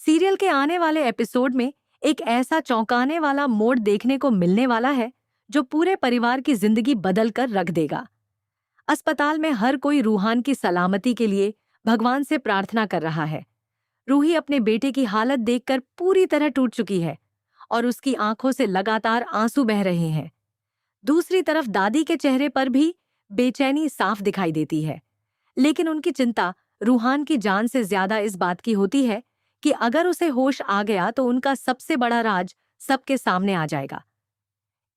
Serial के आने वाले एपिसोड में एक ऐसा चौंकाने वाला मोड़ देखने को मिलने वाला है जो पूरे परिवार की जिंदगी बदल कर रख देगा। अस्पताल में हर कोई रूहान की सलामती के लिए भगवान से प्रार्थना कर रहा है। रूही अपने बेटे की हालत देखकर पूरी तरह टूट चुकी है और उसकी आंखों से लगातार आंसू बह रहे हैं। दूसरी तरफ दादी के चेहरे पर भी बेचैनी साफ दिखाई देती है, लेकिन उनकी चिंता रूहान की जान से ज्यादा इस बात की होती है कि अगर उसे होश आ गया तो उनका सबसे बड़ा राज सबके सामने आ जाएगा।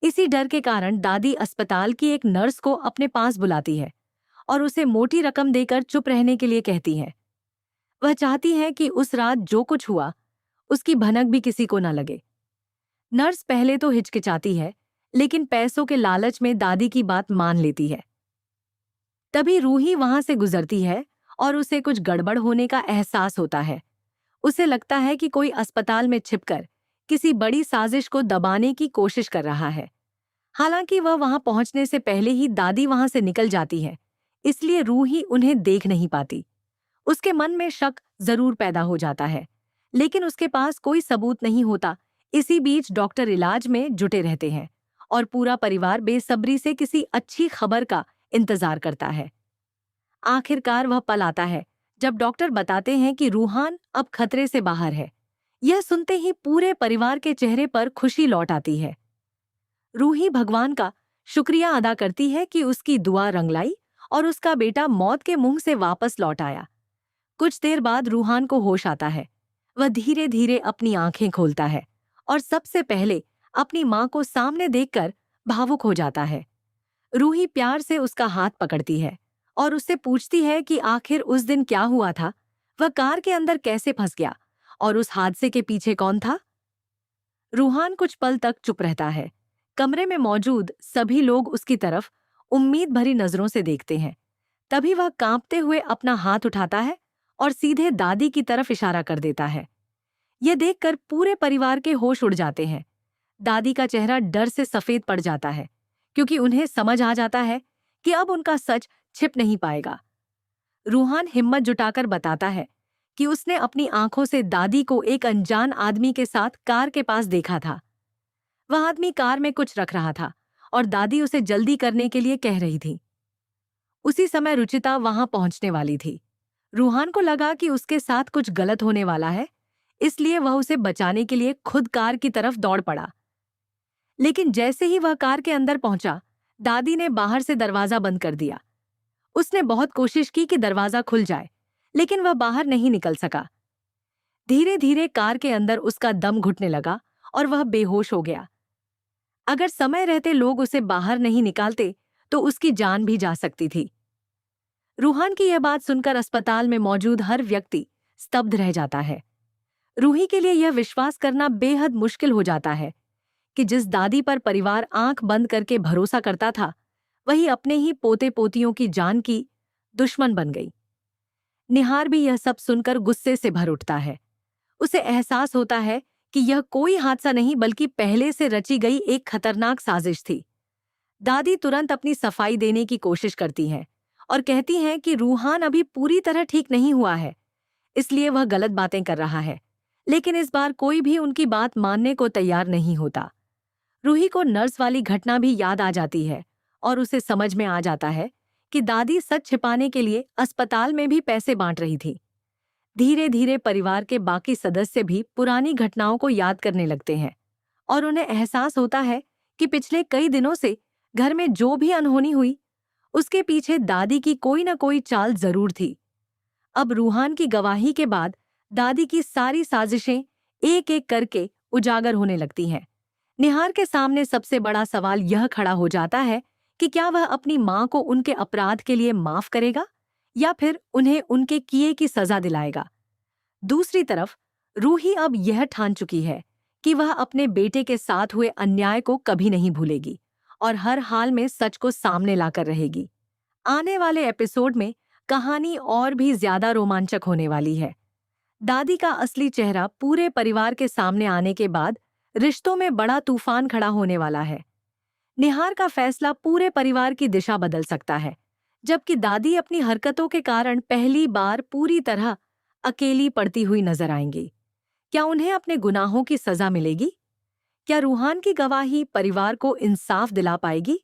इसी डर के कारण दादी अस्पताल की एक नर्स को अपने पास बुलाती है और उसे मोटी रकम देकर चुप रहने के लिए कहती है। वह चाहती है कि उस रात जो कुछ हुआ उसकी भनक भी किसी को न लगे। नर्स पहले तो हिचकिचाती है, लेकिन पैसों के लालच में दादी की बात मान लेती है। तभी रूही वहां से गुजरती है और उसे कुछ गड़बड़ होने का एहसास होता है। उसे लगता है कि कोई अस्पताल में छिपकर किसी बड़ी साजिश को दबाने की कोशिश कर रहा है। हालांकि वह वहां पहुंचने से पहले ही दादी वहां से निकल जाती है, इसलिए रूही उन्हें देख नहीं पाती। उसके मन में शक जरूर पैदा हो जाता है, लेकिन उसके पास कोई सबूत नहीं होता। इसी बीच डॉक्टर इलाज में जुटे रहते हैं और पूरा परिवार बेसब्री से किसी अच्छी खबर का इंतजार करता है। आखिरकार वह पल आता है जब डॉक्टर बताते हैं कि रूहान अब खतरे से बाहर है। यह सुनते ही पूरे परिवार के चेहरे पर खुशी लौट आती है। रूही भगवान का शुक्रिया अदा करती है कि उसकी दुआ रंग लाई और उसका बेटा मौत के मुंह से वापस लौट आया। कुछ देर बाद रूहान को होश आता है। वह धीरे धीरे अपनी आंखें खोलता है और सबसे पहले अपनी मां को सामने देखकर भावुक हो जाता है। रूही प्यार से उसका हाथ पकड़ती है और उससे पूछती है कि आखिर उस दिन क्या हुआ था, वह कार के अंदर कैसे फंस गया और उस हादसे के पीछे कौन था। रूहान कुछ पल तक चुप रहता है। कमरे में मौजूद सभी लोग उसकी तरफ उम्मीद भरी नजरों से देखते हैं। तभी वह कांपते हुए अपना हाथ उठाता है और सीधे दादी की तरफ इशारा कर देता है। यह देखकर पूरे परिवार के होश उड़ जाते हैं। दादी का चेहरा डर से सफेद पड़ जाता है, क्योंकि उन्हें समझ आ जाता है कि अब उनका सच छिप नहीं पाएगा। रूहान हिम्मत जुटाकर बताता है कि उसने अपनी आंखों से दादी को एक अनजान आदमी के साथ कार के पास देखा था। वह आदमी कार में कुछ रख रहा था और दादी उसे जल्दी करने के लिए कह रही थी। उसी समय रुचिता वहां पहुंचने वाली थी। रूहान को लगा कि उसके साथ कुछ गलत होने वाला है, इसलिए वह उसे बचाने के लिए खुद कार की तरफ दौड़ पड़ा। लेकिन जैसे ही वह कार के अंदर पहुंचा, दादी ने बाहर से दरवाजा बंद कर दिया। उसने बहुत कोशिश की कि दरवाजा खुल जाए, लेकिन वह बाहर नहीं निकल सका। धीरे धीरे कार के अंदर उसका दम घुटने लगा और वह बेहोश हो गया। अगर समय रहते लोग उसे बाहर नहीं निकालते तो उसकी जान भी जा सकती थी। रूहान की यह बात सुनकर अस्पताल में मौजूद हर व्यक्ति स्तब्ध रह जाता है। रूही के लिए यह विश्वास करना बेहद मुश्किल हो जाता है कि जिस दादी पर परिवार आंख बंद करके भरोसा करता था, वही अपने ही पोते पोतियों की जान की दुश्मन बन गई। निहार भी यह सब सुनकर गुस्से से भर उठता है। उसे एहसास होता है कि यह कोई हादसा नहीं बल्कि पहले से रची गई एक खतरनाक साजिश थी। दादी तुरंत अपनी सफाई देने की कोशिश करती हैं और कहती हैं कि रूहान अभी पूरी तरह ठीक नहीं हुआ है, इसलिए वह गलत बातें कर रहा है। लेकिन इस बार कोई भी उनकी बात मानने को तैयार नहीं होता। रूही को नर्स वाली घटना भी याद आ जाती है और उसे समझ में आ जाता है कि दादी सच छिपाने के लिए अस्पताल में भी पैसे बांट रही थी। धीरे धीरे परिवार के बाकी सदस्य भी पुरानी घटनाओं को याद करने लगते हैं और उन्हें एहसास होता है कि पिछले कई दिनों से घर में जो भी अनहोनी हुई, उसके पीछे दादी की कोई न कोई चाल जरूर थी। अब रूहान की गवाही के बाद दादी की सारी साजिशें एक एक करके उजागर होने लगती हैं। निहार के सामने सबसे बड़ा सवाल यह खड़ा हो जाता है कि क्या वह अपनी मां को उनके अपराध के लिए माफ करेगा या फिर उन्हें उनके किए की सजा दिलाएगा। दूसरी तरफ रूही अब यह ठान चुकी है कि वह अपने बेटे के साथ हुए अन्याय को कभी नहीं भूलेगी और हर हाल में सच को सामने लाकर रहेगी। आने वाले एपिसोड में कहानी और भी ज्यादा रोमांचक होने वाली है। दादी का असली चेहरा पूरे परिवार के सामने आने के बाद रिश्तों में बड़ा तूफान खड़ा होने वाला है। निहार का फैसला पूरे परिवार की दिशा बदल सकता है, जबकि दादी अपनी हरकतों के कारण पहली बार पूरी तरह अकेली पड़ती हुई नजर आएंगी। क्या उन्हें अपने गुनाहों की सजा मिलेगी? क्या रूहान की गवाही परिवार को इंसाफ दिला पाएगी?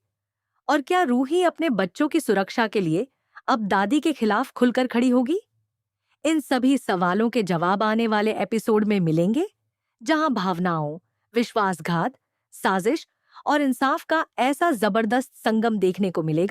और क्या रूही अपने बच्चों की सुरक्षा के लिए अब दादी के खिलाफ खुलकर खड़ी होगी? इन सभी सवालों के जवाब आने वाले एपिसोड में मिलेंगे, जहां भावनाओं, विश्वासघात, साजिश और इंसाफ का ऐसा जबरदस्त संगम देखने को मिलेगा